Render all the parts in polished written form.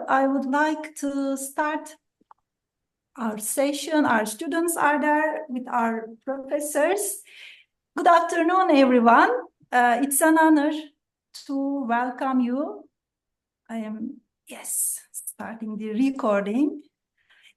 I would like to start our session. Our students are there with our professors. Good afternoon, everyone. It's an honor to welcome you. I am, starting the recording.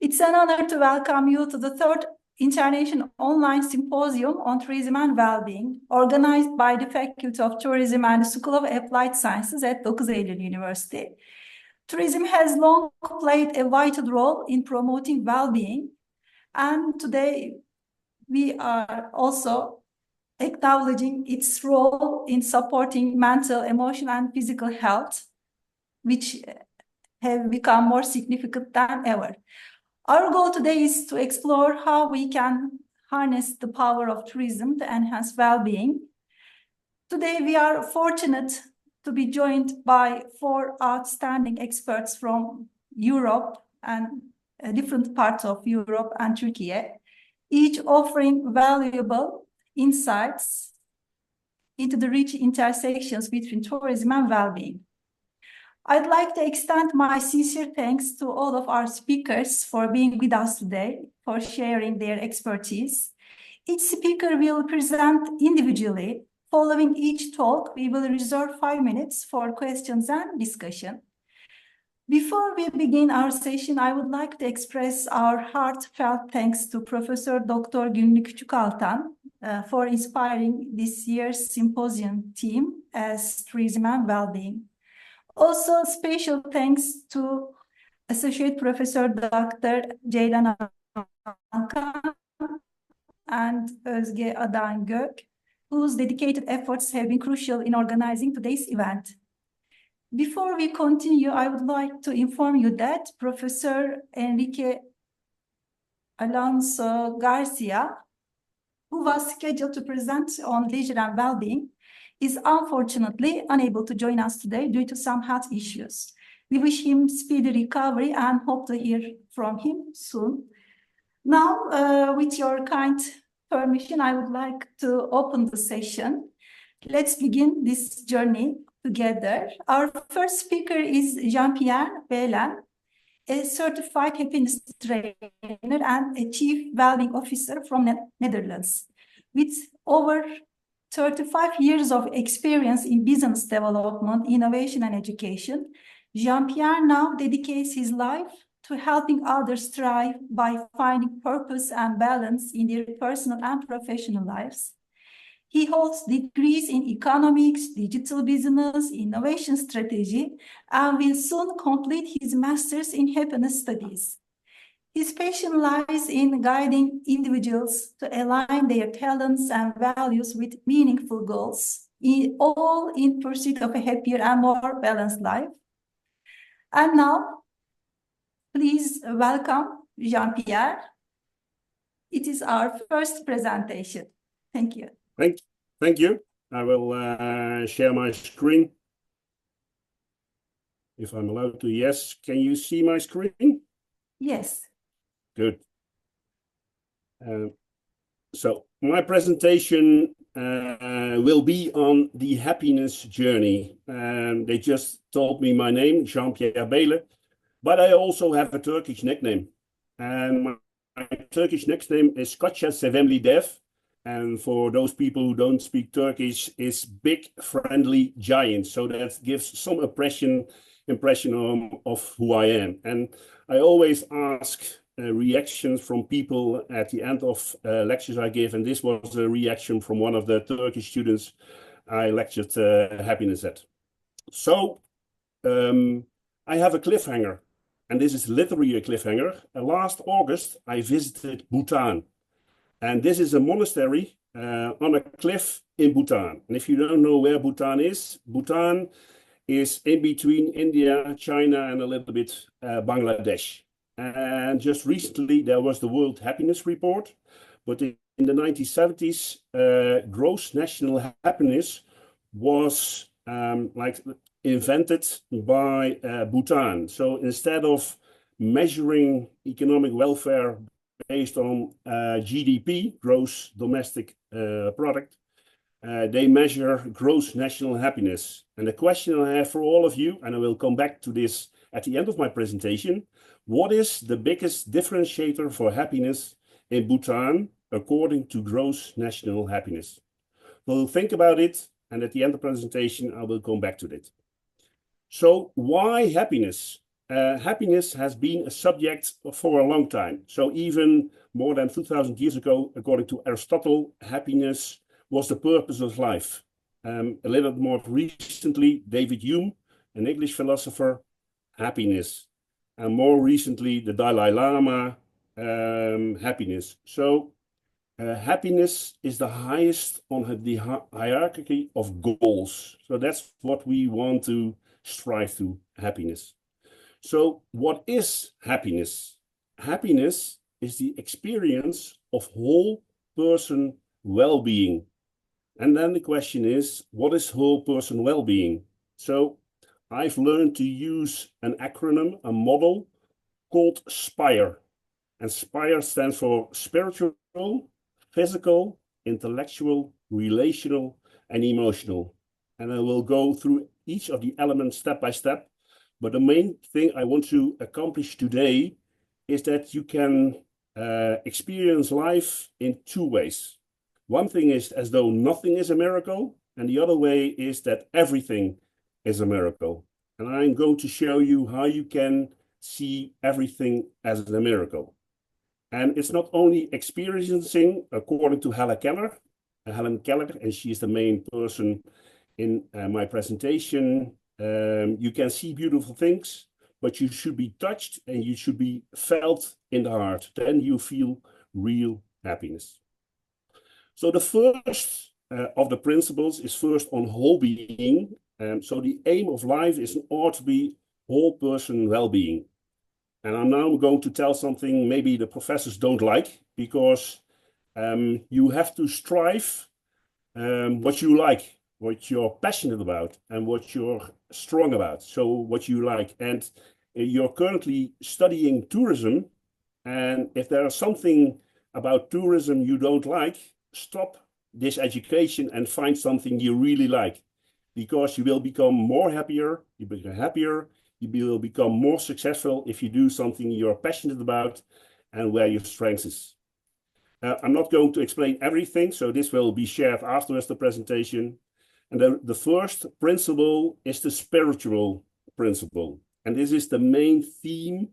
It's an honor to welcome you to the third International Online Symposium on Tourism and Wellbeing, organized by the Faculty of Tourism and the School of Applied Sciences at 9 Eylül University. Tourism has long played a vital role in promoting well-being, and today we are also acknowledging its role in supporting mental, emotional, and physical health, which have become more significant than ever. Our goal today is to explore how we can harness the power of tourism to enhance well-being. Today, we are fortunate to be joined by 4 outstanding experts from Europe and different parts of Europe and Turkey, each offering valuable insights into the rich intersections between tourism and well-being. I'd like to extend my sincere thanks to all of our speakers for being with us today, for sharing their expertise. Each speaker will present individually. Following each talk, we will reserve 5 minutes for questions and discussion. Before we begin our session, I would like to express our heartfelt thanks to Professor Dr. Güllü Küçükaltan for inspiring this year's symposium theme as tourism and well-being. Also, special thanks to Associate Professor Dr. Ceylan Alkan and Özge Adangök, whose dedicated efforts have been crucial in organizing today's event. Before we continue, I would like to inform you that Professor Enrique Alonso Garcia, who was scheduled to present on leisure and well-being, is unfortunately unable to join us today due to some health issues. We wish him speedy recovery and hope to hear from him soon. Now, with your kind permission, I would like to open the session. Let's begin this journey together. Our first speaker is Jean-Pierre Beelen, a certified happiness trainer and a chief well-being officer from the Netherlands. With over 35 years of experience in business development, innovation, and education, Jean-Pierre now dedicates his life to helping others thrive by finding purpose and balance in their personal and professional lives. He holds degrees in economics, digital business, innovation strategy, and will soon complete his master's in happiness studies. His passion lies in guiding individuals to align their talents and values with meaningful goals, all in pursuit of a happier and more balanced life. And now, please welcome Jean-Pierre. It is our first presentation. Thank you. Thank you. I will share my screen. If I'm allowed to, yes. Can you see my screen? Yes. Good. So my presentation will be on the happiness journey. They just told me my name, Jean-Pierre Beelen, but I also have a Turkish nickname. And my Turkish nickname is Koça Sevimli Dev. And for those people who don't speak Turkish, is big friendly giant. So that gives some impression of who I am. And I always ask reactions from people at the end of lectures I give, and this was a reaction from one of the Turkish students I lectured happiness at. So I have a cliffhanger, and this is literally a cliffhanger. Last August, I visited Bhutan, and this is a monastery on a cliff in Bhutan. And if you don't know where Bhutan is in between India, China, and a little bit Bangladesh. And just recently, there was the World Happiness Report. But in the 1970s, gross national happiness was invented by Bhutan. So instead of measuring economic welfare based on GDP, gross domestic product, they measure gross national happiness. And the question I have for all of you, and I will come back to this at the end of my presentation, what is the biggest differentiator for happiness in Bhutan according to gross national happiness? We'll think about it, and at the end of the presentation, I will come back to it. So why happiness? Happiness has been a subject for a long time. So even more than 2,000 years ago, according to Aristotle, happiness was the purpose of life. A little more recently, David Hume, an English philosopher, happiness. And more recently, the Dalai Lama, happiness. So happiness is the highest on the hierarchy of goals. So that's what we want to strive to, happiness. So what is happiness? Happiness is the experience of whole person well-being. And then the question is, what is whole person well-being? So I've learned to use an acronym, a model called SPIRE. And SPIRE stands for spiritual, physical, intellectual, relational, and emotional. And I will go through each of the elements step by step. But the main thing I want to accomplish today is that you can experience life in two ways. One thing is as though nothing is a miracle, and the other way is that everything is a miracle. And I'm going to show you how you can see everything as a miracle. And it's not only experiencing, according to Helen Keller, and she is the main person in my presentation. You can see beautiful things, but you should be touched and you should be felt in the heart. Then you feel real happiness. So the first of the principles is first on whole being. So the aim of life is in order to be whole person well-being. And I'm now going to tell something maybe the professors don't like, because you have to strive what you like, what you're passionate about, and what you're strong about. So what you like. And you're currently studying tourism. And if there is something about tourism you don't like, stop this education and find something you really like, because you will become more happier, you become happier, you will become more successful if you do something you're passionate about and where your strength is. I'm not going to explain everything, so this will be shared afterwards the presentation. And the first principle is the spiritual principle. And this is the main theme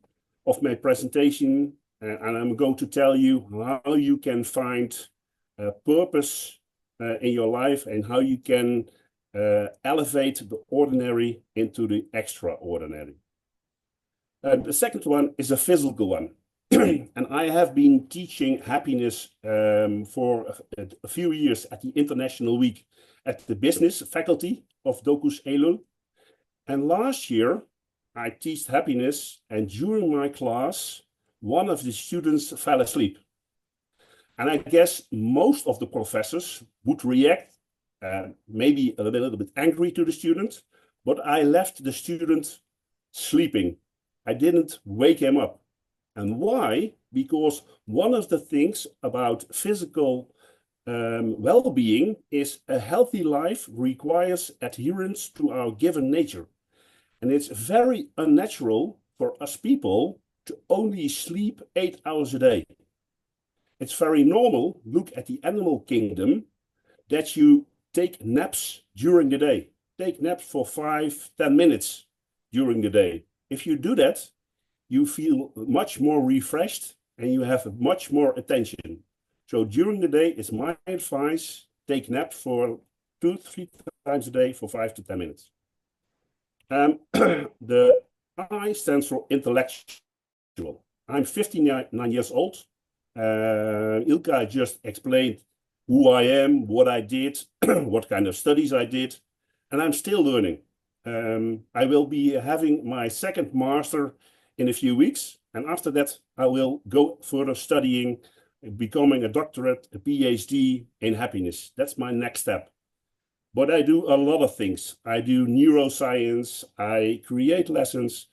of my presentation. And I'm going to tell you how you can find purpose in your life and how you can elevate the ordinary into the extraordinary. The second one is a physical one. And I have been teaching happiness for a few years at the International Week at the business faculty of Docus Elul. And last year, I taught happiness, and during my class, one of the students fell asleep. And I guess most of the professors would react maybe a little bit angry to the student, but I left the student sleeping. I didn't wake him up. And why? Because one of the things about physical well-being is a healthy life requires adherence to our given nature. And it's very unnatural for us people to only sleep 8 hours a day. It's very normal, look at the animal kingdom, that you take naps during the day. Take naps for 5-10 minutes during the day. If you do that, you feel much more refreshed and you have much more attention. So during the day, it's my advice, take naps for 2-3 times a day for 5-10 minutes. The I stands for intellectual. I'm 59 years old. Ilka just explained who I am, what I did, what kind of studies I did, and I'm still learning. I will be having my second master in a few weeks, and after that I will go further studying, becoming a doctorate, a PhD in happiness. That's my next step. But I do a lot of things. I do neuroscience, I create lessons,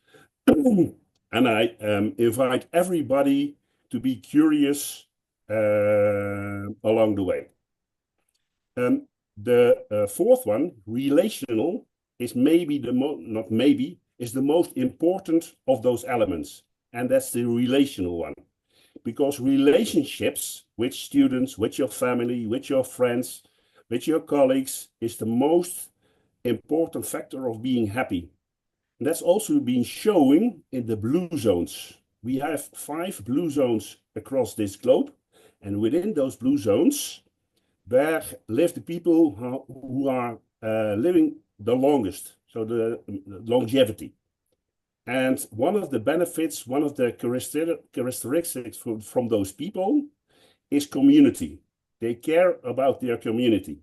and I invite everybody to be curious along the way. The fourth one, relational, is maybe not maybe, is the most important of those elements, and that's the relational one. Because relationships with students, with your family, with your friends, with your colleagues is the most important factor of being happy. And that's also been shown in the blue zones. We have 5 blue zones across this globe, and within those blue zones, there live the people who are living the longest, so the longevity. And one of the benefits, one of the characteristics from those people is community. They care about their community.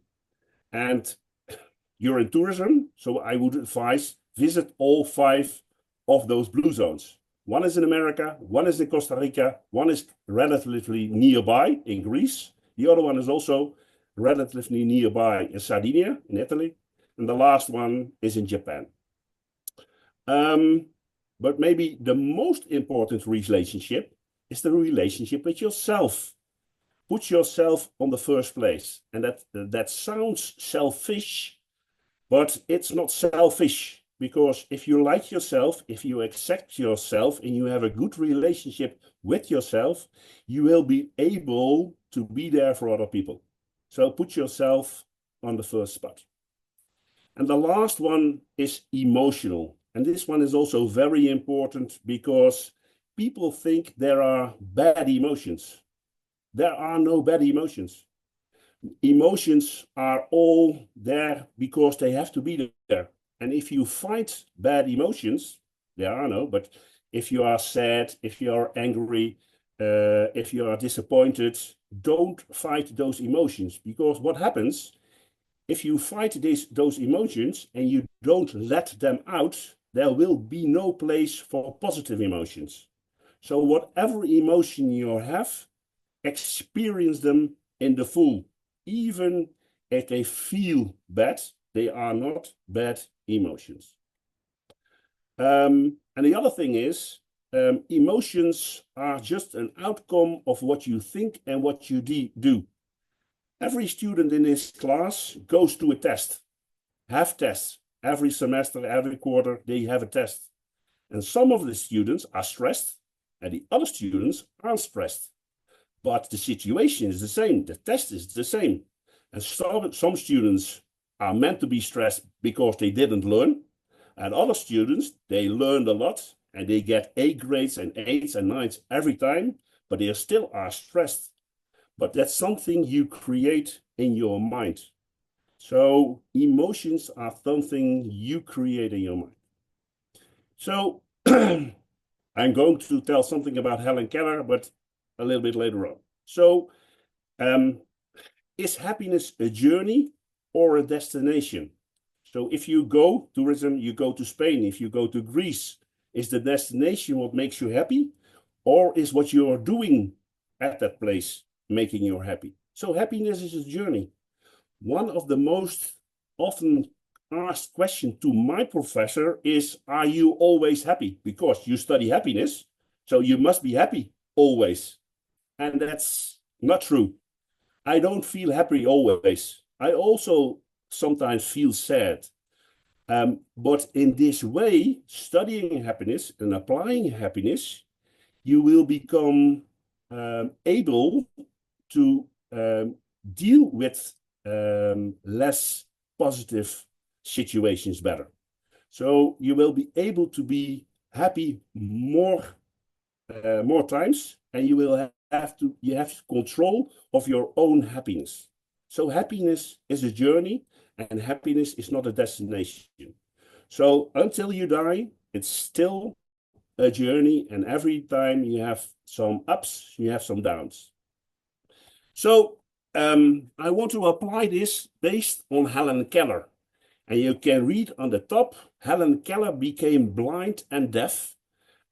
And you're in tourism, so I would advise visit all 5 of those blue zones. One is in America, one is in Costa Rica, one is relatively nearby in Greece. The other one is also relatively nearby in Sardinia, in Italy. And the last one is in Japan. But maybe the most important relationship is the relationship with yourself. Put yourself on the first place. And that sounds selfish, but it's not selfish. Because if you like yourself, if you accept yourself, and you have a good relationship with yourself, you will be able to be there for other people. So put yourself on the first spot. And the last one is emotional. And this one is also very important because people think there are bad emotions. There are no bad emotions. Emotions are all there because they have to be there. And if you fight bad emotions, there are no, but if you are sad, if you are angry, if you are disappointed, don't fight those emotions. Because what happens, if you fight those emotions and you don't let them out, there will be no place for positive emotions. So whatever emotion you have, experience them in the full. Even if they feel bad, they are not bad emotions. And the other thing is, emotions are just an outcome of what you think and what you do. Every student in this class goes to a test, have tests. Every semester, every quarter, they have a test. And some of the students are stressed and the other students aren't stressed. But the situation is the same. The test is the same. And some students are meant to be stressed because they didn't learn. And other students, they learned a lot and they get A grades and 8s and 9s every time, but they still are stressed. But that's something you create in your mind. So emotions are something you create in your mind. So I'm going to tell something about Helen Keller, but a little bit later on. So is happiness a journey or a destination? So if you go tourism, you go to Spain. If you go to Greece, is the destination what makes you happy? Or is what you are doing at that place making you happy? So happiness is a journey. One of the most often asked questions to my professor is, are you always happy? Because you study happiness, so you must be happy always. And that's not true. I don't feel happy always. I also sometimes feel sad. But in this way, studying happiness and applying happiness, you will become able to deal with less positive situations better. So you will be able to be happy more times, and you will have control of your own happiness. So happiness is a journey, and happiness is not a destination. So until you die, it's still a journey, and every time you have some ups, you have some downs. So I want to apply this based on Helen Keller. And you can read on the top, Helen Keller became blind and deaf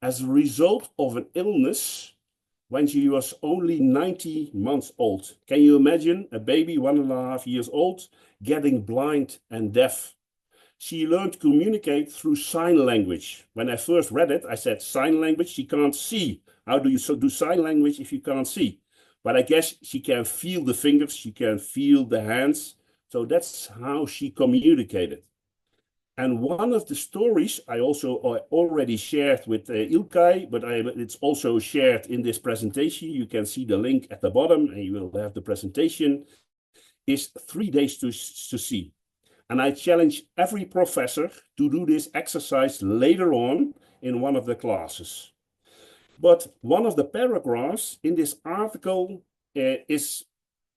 as a result of an illness when she was only 90 months old. Can you imagine a baby 1.5 years old getting blind and deaf? She learned to communicate through sign language. When I first read it, I said, sign language, she can't see. How do you do sign language if you can't see? But I guess she can feel the fingers, she can feel the hands. So that's how she communicated. And one of the stories I also already shared with Ilkay, but it's also shared in this presentation. You can see the link at the bottom and you will have the presentation, is 3 days to see. And I challenge every professor to do this exercise later on in one of the classes. But one of the paragraphs in this article is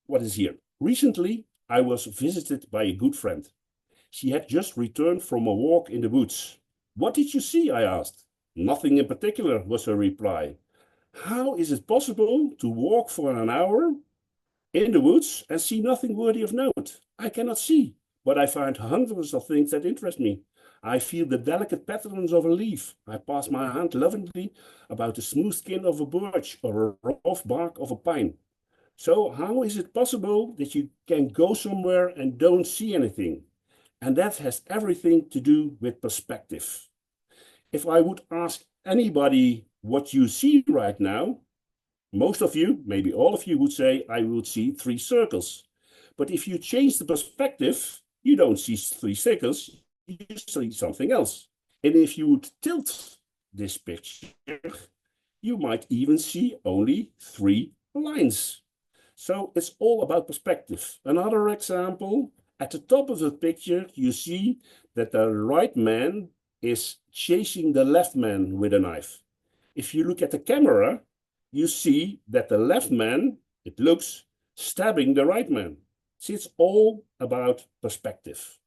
what is here. Recently, I was visited by a good friend. She had just returned from a walk in the woods. What did you see? I asked. Nothing in particular, was her reply. How is it possible to walk for an hour in the woods and see nothing worthy of note? I cannot see, but I find hundreds of things that interest me. I feel the delicate patterns of a leaf. I pass my hand lovingly about the smooth skin of a birch or a rough bark of a pine. So how is it possible that you can go somewhere and don't see anything? And that has everything to do with perspective. If I would ask anybody what you see right now, most of you, maybe all of you, would say, I would see 3 circles. But if you change the perspective, you don't see 3 circles, you see something else. And if you would tilt this picture, you might even see only 3 lines. So it's all about perspective. Another example, at the top of the picture, you see that the right man is chasing the left man with a knife. If you look at the camera, you see that the left man, it looks, stabbing the right man. See, it's all about perspective.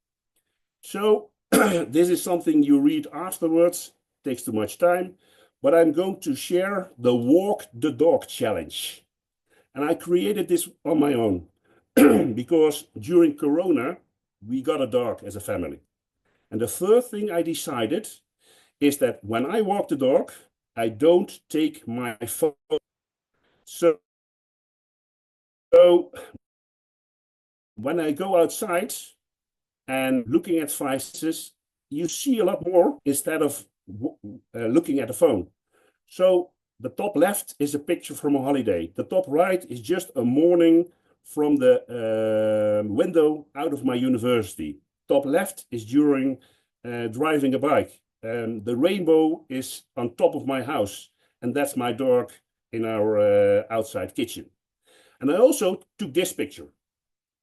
So this is something you read afterwards, takes too much time, but I'm going to share the Walk the Dog challenge. And I created this on my own because during Corona, we got a dog as a family. And the third thing I decided is that when I walk the dog, I don't take my phone. So when I go outside and looking at faces, you see a lot more instead of looking at the phone. So the top left is a picture from a holiday. The top right is just a morning from the window out of my university. Top left is during driving a bike. The rainbow is on top of my house, and that's my dog in our outside kitchen. And I also took this picture,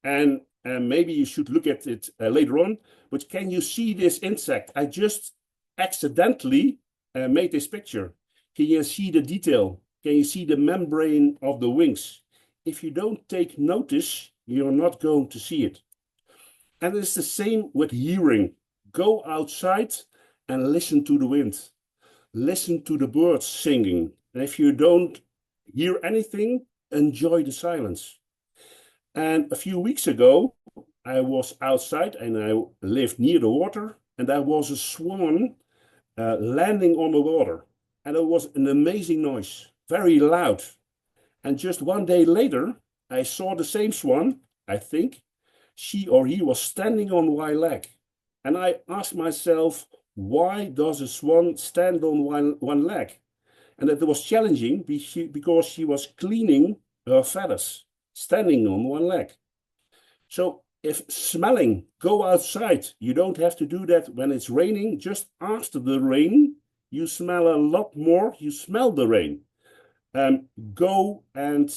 and maybe you should look at it later on, but can you see this insect? I just accidentally made this picture. Can you see the detail? Can you see the membrane of the wings? If you don't take notice, you're not going to see it. And it's the same with hearing. Go outside and listen to the wind. Listen to the birds singing. And if you don't hear anything, enjoy the silence. And a few weeks ago, I was outside and I lived near the water, and there was a swan landing on the water. And it was an amazing noise, very loud. And just one day later, I saw the same swan, I think. She or he was standing on one leg. And I asked myself, why does a swan stand on one leg? And that was challenging because she was cleaning her feathers, standing on one leg. So if smelling, go outside. You don't have to do that when it's raining. Just after the rain, you smell a lot more. You smell the rain. Go and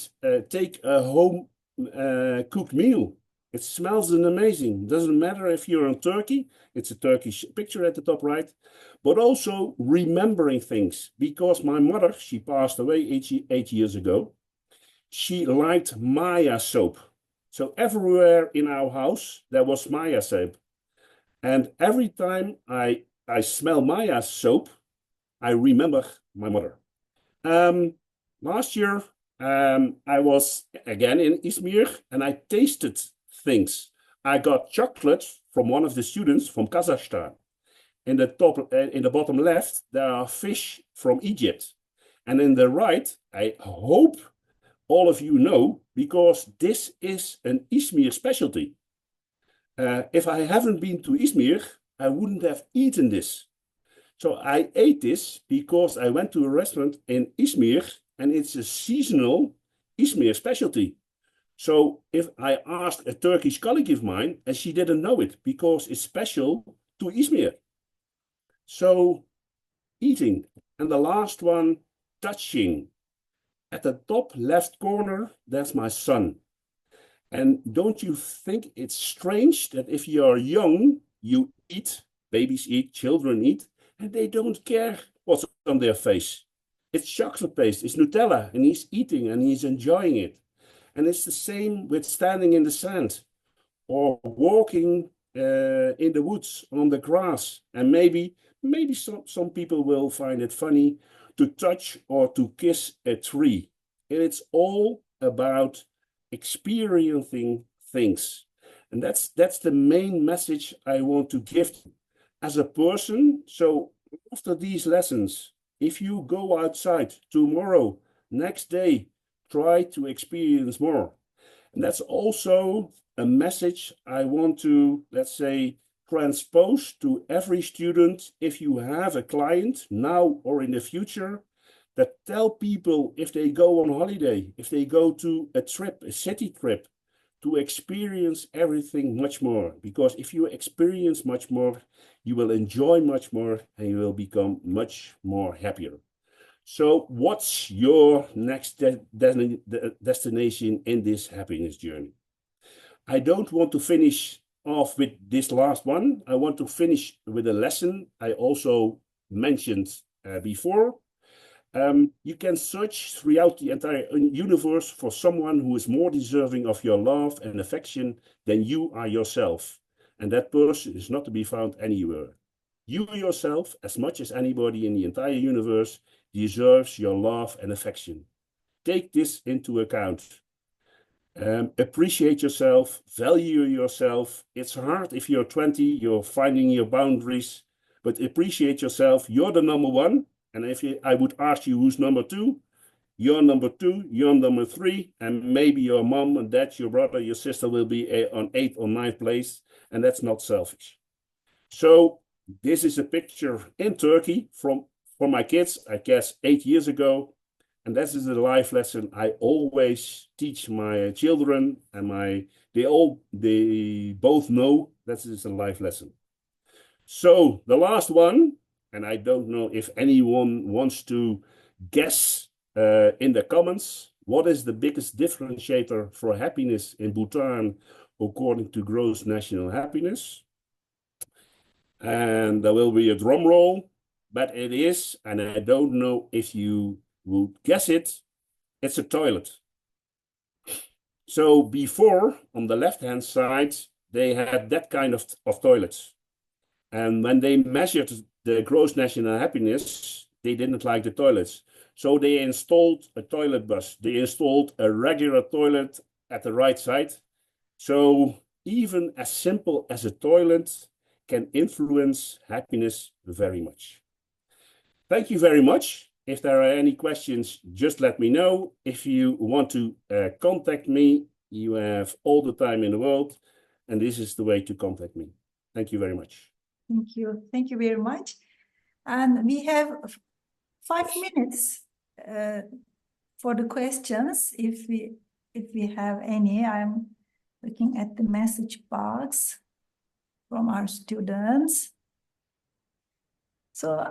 take a home cooked meal. It smells amazing. Doesn't matter if you're in Turkey. It's a Turkish picture at the top right. But also remembering things. Because my mother, she passed away 8 years ago. She liked Maya soap. So everywhere in our house, there was Maya soap. And every time I smell Maya soap, I remember my mother. Last year, I was again in Izmir and I tasted things. I got chocolate from one of the students from Kazakhstan. In the bottom left, there are fish from Egypt. And in the right, I hope all of you know, because this is an Izmir specialty. If I haven't been to Izmir, I wouldn't have eaten this. So I ate this because I went to a restaurant in Izmir and it's a seasonal Izmir specialty. So if I asked a Turkish colleague of mine, and she didn't know it because it's special to Izmir. So eating. And the last one, touching. At the top left corner, that's my son. And don't you think it's strange that if you are young, you eat, babies eat, children eat, and they don't care what's on their face. It's chocolate paste, it's Nutella, and he's eating and he's enjoying it. And it's the same with standing in the sand or walking in the woods on the grass. And maybe some people will find it funny to touch or to kiss a tree. And it's all about experiencing things. And that's the main message I want to give as a person. So after these lessons, if you go outside tomorrow, next day, try to experience more. And that's also a message I want to, let's say, transpose to every student. If you have a client now or in the future, that tell people if they go on holiday, if they go to a trip, a city trip, to experience everything much more. Because if you experience much more, you will enjoy much more and you will become much more happier. So what's your next destination in this happiness journey? I don't want to finish off with this last one. I want to finish with a lesson I also mentioned before. You can search throughout the entire universe for someone who is more deserving of your love and affection than you are yourself. And that person is not to be found anywhere. You yourself, as much as anybody in the entire universe, deserves your love and affection. Take this into account. Appreciate yourself, value yourself. It's hard if you're 20, you're finding your boundaries, but appreciate yourself. You're the number one. And if I would ask you who's number two, you're number two, you're number three, and maybe your mom and dad, your brother, your sister will be on 8th or 9th place, and that's not selfish. So this is a picture in Turkey from my kids, I guess 8 years ago, and this is a life lesson I always teach my children, and they both know that is a life lesson. So the last one. And I don't know if anyone wants to guess in the comments, what is the biggest differentiator for happiness in Bhutan according to gross national happiness? And there will be a drum roll, but it is, and I don't know if you would guess it, it's a toilet. So before, on the left-hand side, they had that kind of toilets. And when they measured the gross national happiness, they didn't like the toilets. So they installed a toilet bus. They installed a regular toilet at the right side. So even as simple as a toilet can influence happiness very much. Thank you very much. If there are any questions, just let me know. If you want to contact me, you have all the time in the world. And this is the way to contact me. Thank you very much. Thank you. Thank you very much. And we have 5 minutes for the questions, if we have any. I'm looking at the message box from our students. So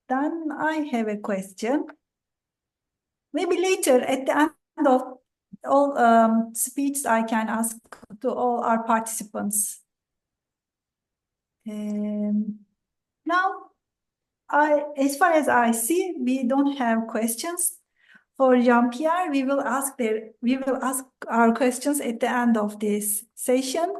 then I have a question. Maybe later at the end of all speeches, I can ask to all our participants. Now, as far as I see, we don't have questions. For Jean-Pierre, we will ask our questions at the end of this session.